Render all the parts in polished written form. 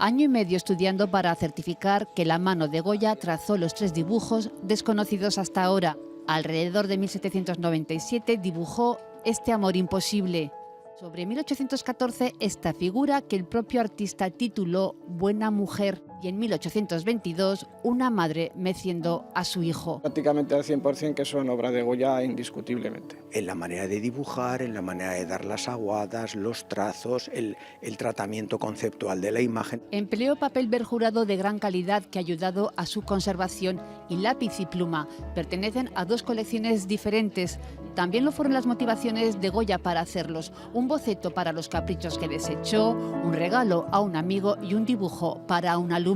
Año y medio estudiando para certificar que la mano de Goya trazó los 3 dibujos desconocidos hasta ahora. Alrededor de 1797 dibujó este amor imposible. Sobre 1814 esta figura que el propio artista tituló Buena Mujer, y en 1822 una madre meciendo a su hijo. Prácticamente al 100% que son obras de Goya indiscutiblemente. En la manera de dibujar, en la manera de dar las aguadas, los trazos, el tratamiento conceptual de la imagen. Empleó papel perjurado de gran calidad que ha ayudado a su conservación y lápiz y pluma. Pertenecen a 2 colecciones diferentes. También lo fueron las motivaciones de Goya para hacerlos. Un boceto para los caprichos que desechó, un regalo a un amigo y un dibujo para una alumna.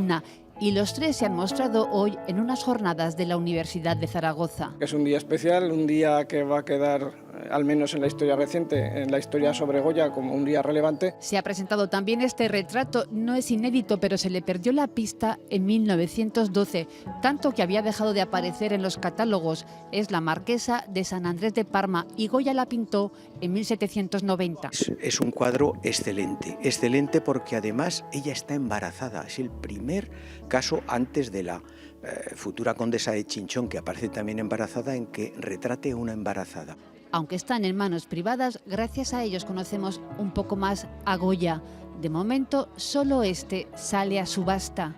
Y los 3 se han mostrado hoy en unas jornadas de la Universidad de Zaragoza. Es un día especial, un día que va a quedar, al menos en la historia reciente, en la historia sobre Goya, como un día relevante. Se ha presentado también este retrato, no es inédito, pero se le perdió la pista en 1912, tanto que había dejado de aparecer en los catálogos. Es la marquesa de San Andrés de Parma y Goya la pintó en 1790. Es un cuadro excelente porque además ella está embarazada. Es el primer caso antes de la futura condesa de Chinchón, que aparece también embarazada, en que retrate a una embarazada. Aunque están en manos privadas, gracias a ellos conocemos un poco más a Goya. De momento, solo este sale a subasta.